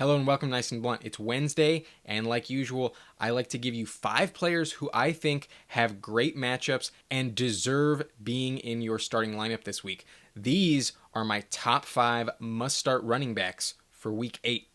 Hello and welcome to Nice and Blunt. It's Wednesday, and like usual, I like to give you 5 players who I think have great matchups and deserve being in your starting lineup this week. These are my top 5 must-start running backs for Week 8.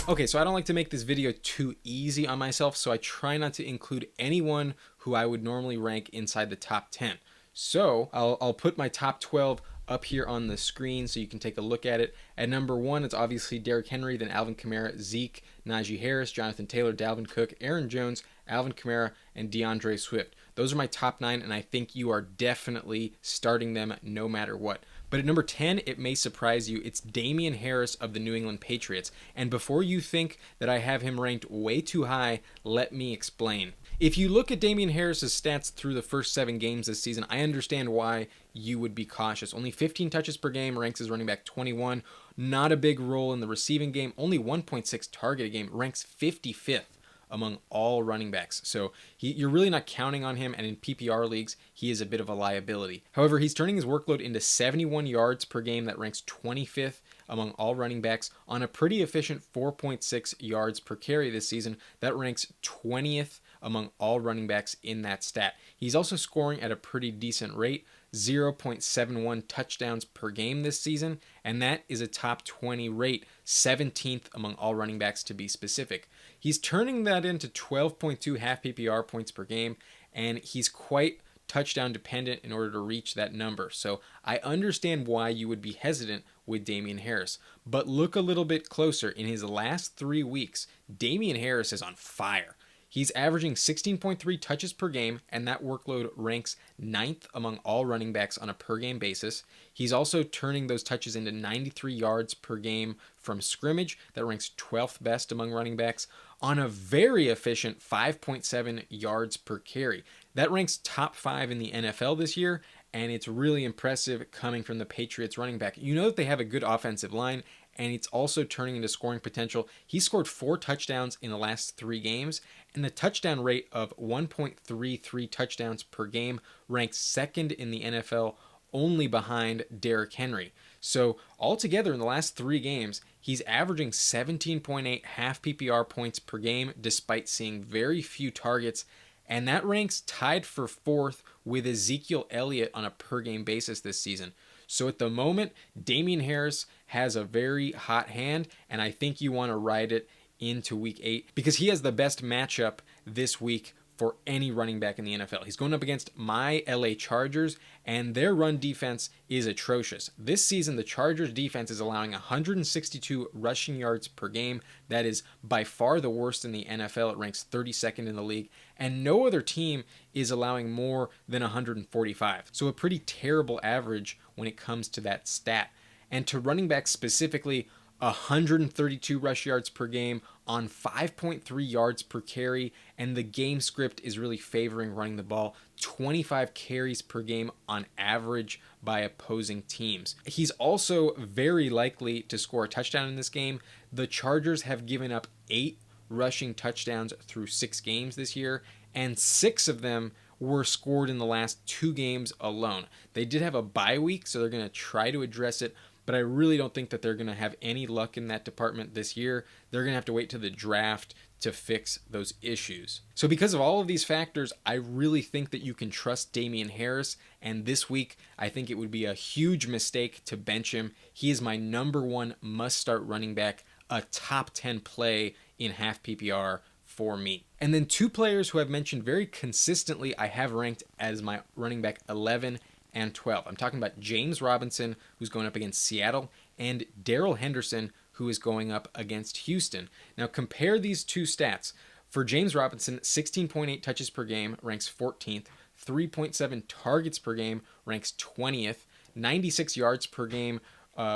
Okay, so I don't like to make this video too easy on myself, so I try not to include anyone who I would normally rank inside the top 10. So I'll put my top 12 up here on the screen so you can take a look at it. At number 1, it's obviously Derrick Henry, then Alvin Kamara, Zeke, Najee Harris, Jonathan Taylor, Dalvin Cook, Aaron Jones, Alvin Kamara, and DeAndre Swift. Those are my top 9, and I think you are definitely starting them no matter what. But at number 10, it may surprise you. It's Damien Harris of the New England Patriots. And before you think that I have him ranked way too high, let me explain. If you look at Damien Harris's stats through the first 7 games this season, I understand why you would be cautious. Only 15 touches per game, ranks as running back 21. Not a big role in the receiving game. Only 1.6 target a game, ranks 55th among all running backs. So you're really not counting on him, and in PPR leagues, he is a bit of a liability. However, he's turning his workload into 71 yards per game. That ranks 25th among all running backs on a pretty efficient 4.6 yards per carry this season. That ranks 20th among all running backs in that stat. He's also scoring at a pretty decent rate, 0.71 touchdowns per game this season, and that is a top 20 rate, 17th among all running backs to be specific. He's turning that into 12.2 half PPR points per game, and he's quite touchdown dependent in order to reach that number. So I understand why you would be hesitant with Damien Harris. But look a little bit closer. In his last 3 weeks, Damien Harris is on fire. He's averaging 16.3 touches per game, and that workload ranks 9th among all running backs on a per-game basis. He's also turning those touches into 93 yards per game from scrimmage. That ranks 12th best among running backs on a very efficient 5.7 yards per carry. That ranks top 5 in the NFL this year, and it's really impressive coming from the Patriots running back. You know that they have a good offensive line, and it's also turning into scoring potential. He scored 4 touchdowns in the last 3 games, and the touchdown rate of 1.33 touchdowns per game ranks 2nd in the NFL, only behind Derrick Henry. So altogether in the last 3 games, he's averaging 17.8 half PPR points per game despite seeing very few targets, and that ranks tied for 4th with Ezekiel Elliott on a per-game basis this season. So at the moment, Damien Harris has a very hot hand, and I think you want to ride it into Week 8 because he has the best matchup this week for any running back in the NFL. He's going up against my LA Chargers, and their run defense is atrocious. This season, the Chargers defense is allowing 162 rushing yards per game. That is by far the worst in the NFL. It ranks 32nd in the league, and no other team is allowing more than 145. So a pretty terrible average when it comes to that stat. And to running backs specifically, 132 rush yards per game on 5.3 yards per carry, and the game script is really favoring running the ball. 25 carries per game on average by opposing teams. He's also very likely to score a touchdown in this game. The Chargers have given up 8 rushing touchdowns through 6 games this year, and 6 of them were scored in the last 2 games alone. They did have a bye week, so they're going to try to address it, but I really don't think that they're going to have any luck in that department this year. They're going to have to wait to the draft to fix those issues. So because of all of these factors, I really think that you can trust Damien Harris, and this week I think it would be a huge mistake to bench him. He is my number 1 must-start running back, a top 10 play in half PPR for me. And then 2 players who I've mentioned very consistently I have ranked as my running back 11 and 12. I'm talking about James Robinson, who's going up against Seattle, and Darrell Henderson, who is going up against Houston. Now compare these 2 stats. For James Robinson, 16.8 touches per game, ranks 14th. 3.7 targets per game, ranks 20th. 96 yards per game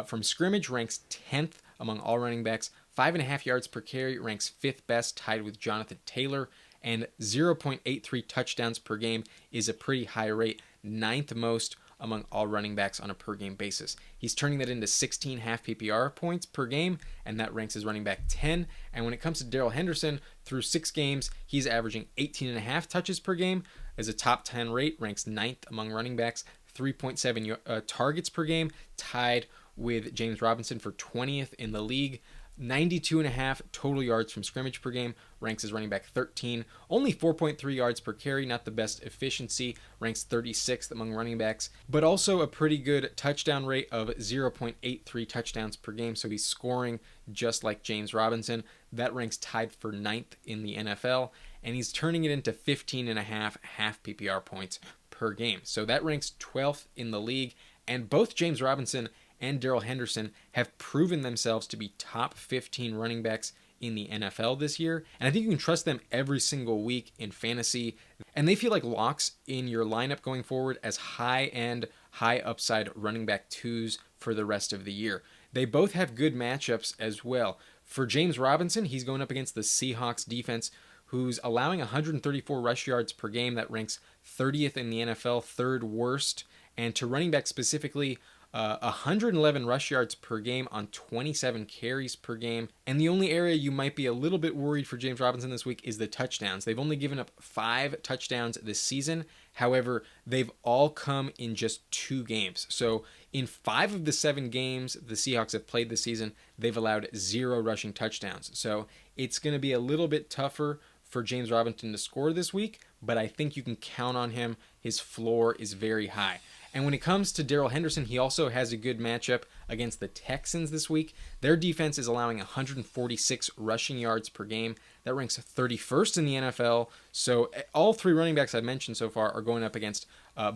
from scrimmage, ranks 10th among all running backs. 5.5 yards per carry, ranks 5th best, tied with Jonathan Taylor. And 0.83 touchdowns per game is a pretty high rate, 9th most among all running backs on a per game basis. He's turning that into 16 half PPR points per game, and that ranks as running back 10. And when it comes to Darrell Henderson, through 6 games, he's averaging 18.5 touches per game as a top 10 rate, ranks 9th among running backs, 3.7 targets per game, tied with James Robinson for 20th in the league. 92.5 total yards from scrimmage per game, ranks as running back 13. Only 4.3 yards per carry, not the best efficiency, ranks 36th among running backs, but also a pretty good touchdown rate of 0.83 touchdowns per game, so he's scoring just like James Robinson. That ranks tied for 9th in the NFL, and he's turning it into 15.5 half PPR points per game. So that ranks 12th in the league, and both James Robinson and Darrell Henderson have proven themselves to be top 15 running backs in the NFL this year. And I think you can trust them every single week in fantasy. And they feel like locks in your lineup going forward as high-end, high-upside running back twos for the rest of the year. They both have good matchups as well. For James Robinson, he's going up against the Seahawks defense, who's allowing 134 rush yards per game. That ranks 30th in the NFL, third worst. And to running back specifically, 111 rush yards per game on 27 carries per game. And the only area you might be a little bit worried for James Robinson this week is the touchdowns. They've only given up 5 touchdowns this season. However, they've all come in just 2 games. So in 5 of the 7 games the Seahawks have played this season, they've allowed 0 rushing touchdowns. So it's going to be a little bit tougher for James Robinson to score this week, but I think you can count on him. His floor is very high. And when it comes to Darrell Henderson, he also has a good matchup against the Texans this week. Their defense is allowing 146 rushing yards per game. That ranks 31st in the NFL. So all 3 running backs I've mentioned so far are going up against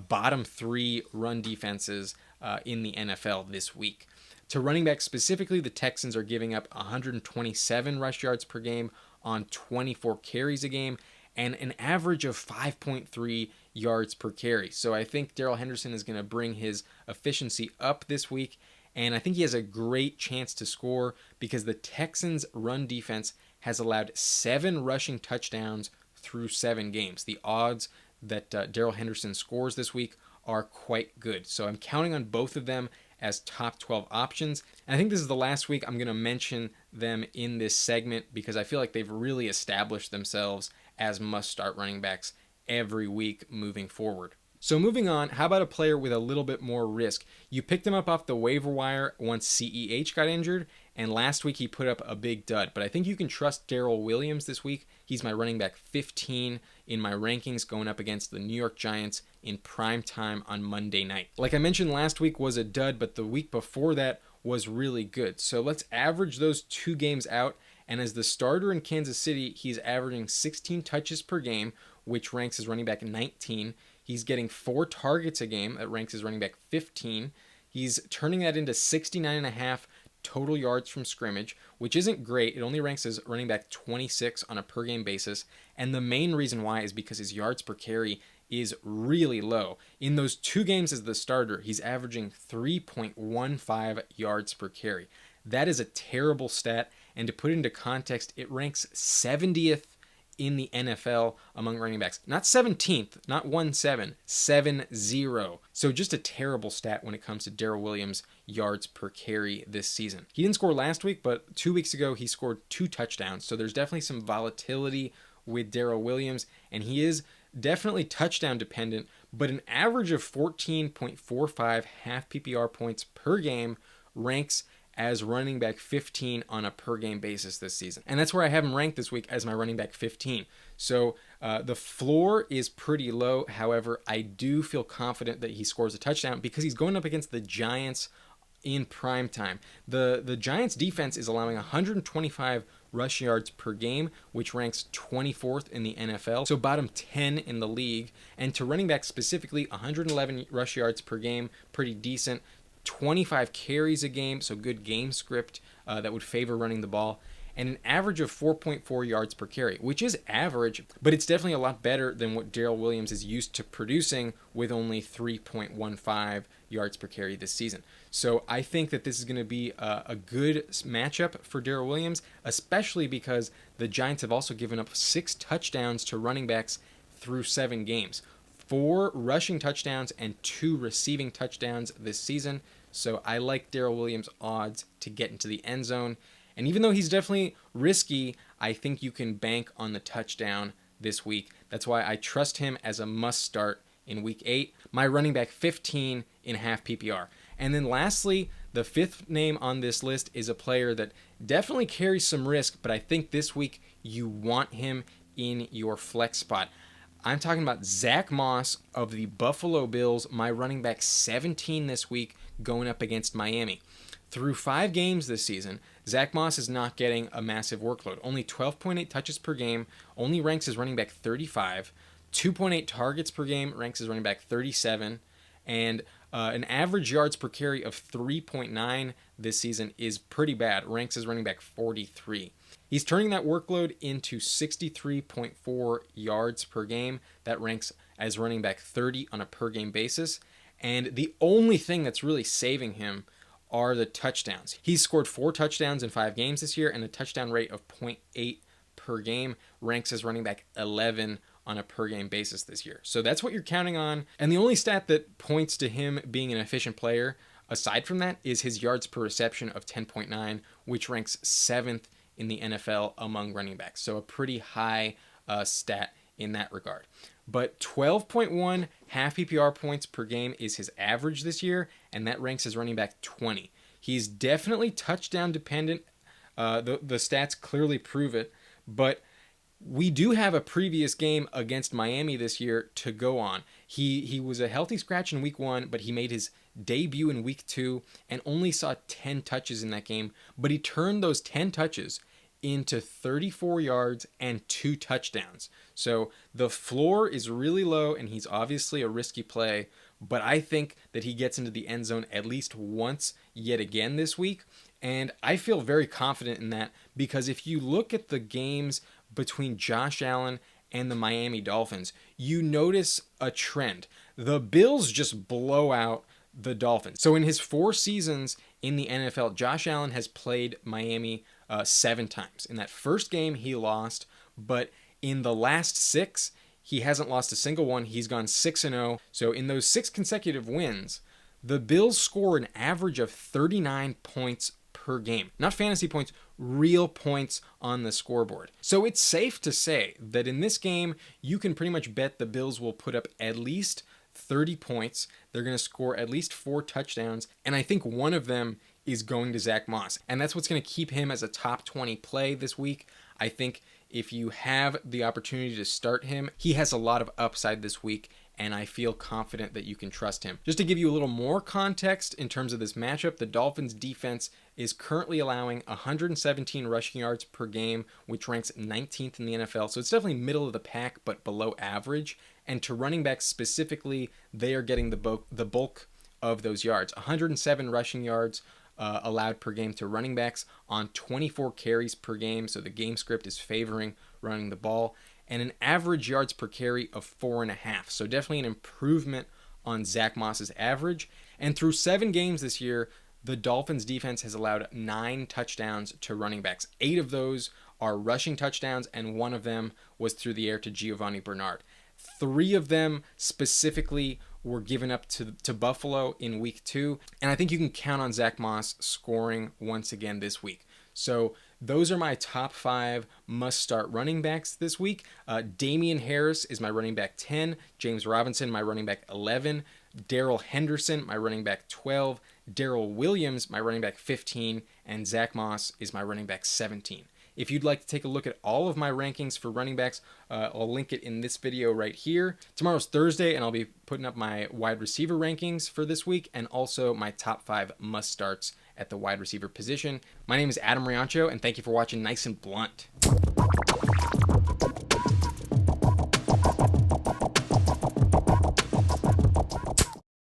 bottom 3 run defenses in the NFL this week. To running back specifically, the Texans are giving up 127 rush yards per game on 24 carries a game, and an average of 5.3 yards per carry. So I think Darrell Henderson is going to bring his efficiency up this week, and I think he has a great chance to score because the Texans' run defense has allowed 7 rushing touchdowns through 7 games. The odds that Darrell Henderson scores this week are quite good. So I'm counting on both of them as top 12 options. And I think this is the last week I'm going to mention them in this segment because I feel like they've really established themselves as must-start running backs every week moving forward. So moving on, how about a player with a little bit more risk? You picked him up off the waiver wire once CEH got injured, and last week he put up a big dud. But I think you can trust Darrel Williams this week. He's my running back 15 in my rankings going up against the New York Giants in prime time on Monday night. Like I mentioned, last week was a dud, but the week before that was really good. So let's average those 2 games out. And as the starter in Kansas City, he's averaging 16 touches per game, which ranks as running back 19. He's getting 4 targets a game. That ranks as running back 15. He's turning that into 69.5 total yards from scrimmage, which isn't great. It only ranks as running back 26 on a per game basis. And the main reason why is because his yards per carry is really low. In those 2 games as the starter, he's averaging 3.15 yards per carry. That is a terrible stat. And to put it into context, it ranks 70th in the NFL among running backs. Not 17th, not 1-7, 7-0. So just a terrible stat when it comes to Darrel Williams' yards per carry this season. He didn't score last week, but 2 weeks ago he scored 2 touchdowns. So there's definitely some volatility with Darrel Williams, and he is definitely touchdown dependent, but an average of 14.45 half PPR points per game ranks as running back 15 on a per game basis this season. And that's where I have him ranked this week as my running back 15. So the floor is pretty low. However, I do feel confident that he scores a touchdown because he's going up against the Giants in prime time. The Giants defense is allowing 125 rush yards per game, which ranks 24th in the NFL, so bottom 10 in the league. And to running back specifically, 111 rush yards per game, pretty decent. 25 carries a game, so good game script that would favor running the ball, and an average of 4.4 yards per carry, which is average, but it's definitely a lot better than what Darrel Williams is used to producing with only 3.15 yards per carry this season. So I think that this is going to be a good matchup for Darrel Williams, especially because the Giants have also given up 6 touchdowns to running backs through 7 games. 4 rushing touchdowns and 2 receiving touchdowns this season. So I like Darrel Williams' odds to get into the end zone. And even though he's definitely risky, I think you can bank on the touchdown this week. That's why I trust him as a must start in week 8, my running back 15 in half PPR. And then lastly, the fifth name on this list is a player that definitely carries some risk, but I think this week you want him in your flex spot. I'm talking about Zack Moss of the Buffalo Bills, my running back 17 this week, going up against Miami. Through 5 games this season, Zack Moss is not getting a massive workload. Only 12.8 touches per game, only ranks as running back 35, 2.8 targets per game, ranks as running back 37, and an average yards per carry of 3.9 this season is pretty bad, ranks as running back 43. He's turning that workload into 63.4 yards per game. That ranks as running back 30 on a per game basis. And the only thing that's really saving him are the touchdowns. He's scored 4 touchdowns in 5 games this year and a touchdown rate of 0.8 per game, ranks as running back 11 on a per game basis this year. So that's what you're counting on. And the only stat that points to him being an efficient player aside from that is his yards per reception of 10.9, which ranks 7th in the NFL among running backs. So a pretty high stat in that regard. But 12.1 half PPR points per game is his average this year, and that ranks as running back 20. He's definitely touchdown dependent. The stats clearly prove it, but we do have a previous game against Miami this year to go on. He was a healthy scratch in week 1, but he made his debut in week 2 and only saw 10 touches in that game, but he turned those 10 touches into 34 yards and 2 touchdowns. So the floor is really low, and he's obviously a risky play, but I think that he gets into the end zone at least once yet again this week, and I feel very confident in that because if you look at the games between Josh Allen and the Miami Dolphins, you notice a trend. The Bills just blow out the Dolphins. So in his 4 seasons in the NFL, Josh Allen has played Miami 7 times. In that first game, he lost, but in the last 6, he hasn't lost a single one. He's gone 6-0. So in those 6 consecutive wins, the Bills score an average of 39 points per game. Not fantasy points, real points on the scoreboard. So it's safe to say that in this game, you can pretty much bet the Bills will put up at least 30 points. They're going to score at least 4 touchdowns, and I think one of them is going to Zack Moss, and that's what's going to keep him as a top 20 play this week. I think if you have the opportunity to start him, he has a lot of upside this week, and I feel confident that you can trust him. Just to give you a little more context in terms of this matchup, the Dolphins defense is currently allowing 117 rushing yards per game, which ranks 19th in the NFL. So it's definitely middle of the pack, but below average. And to running backs specifically, they are getting the bulk of those yards. 107 rushing yards allowed per game to running backs on 24 carries per game. So the game script is favoring running the ball. And an average yards per carry of 4.5. So definitely an improvement on Zack Moss's average. And through 7 games this year, the Dolphins defense has allowed 9 touchdowns to running backs. 8 of those are rushing touchdowns, and 1 of them was through the air to Giovanni Bernard. 3 of them specifically were given up to Buffalo in week 2. And I think you can count on Zack Moss scoring once again this week. So those are my top 5 must-start running backs this week. Damien Harris is my running back 10. James Robinson, my running back 11. Darrell Henderson, my running back 12. Darrel Williams, my running back 15. And Zack Moss is my running back 17. If you'd like to take a look at all of my rankings for running backs, I'll link it in this video right here. Tomorrow's Thursday, and I'll be putting up my wide receiver rankings for this week and also my top 5 must-starts at the wide receiver position. My name is Adam Riancho, and thank you for watching Nice and Blunt.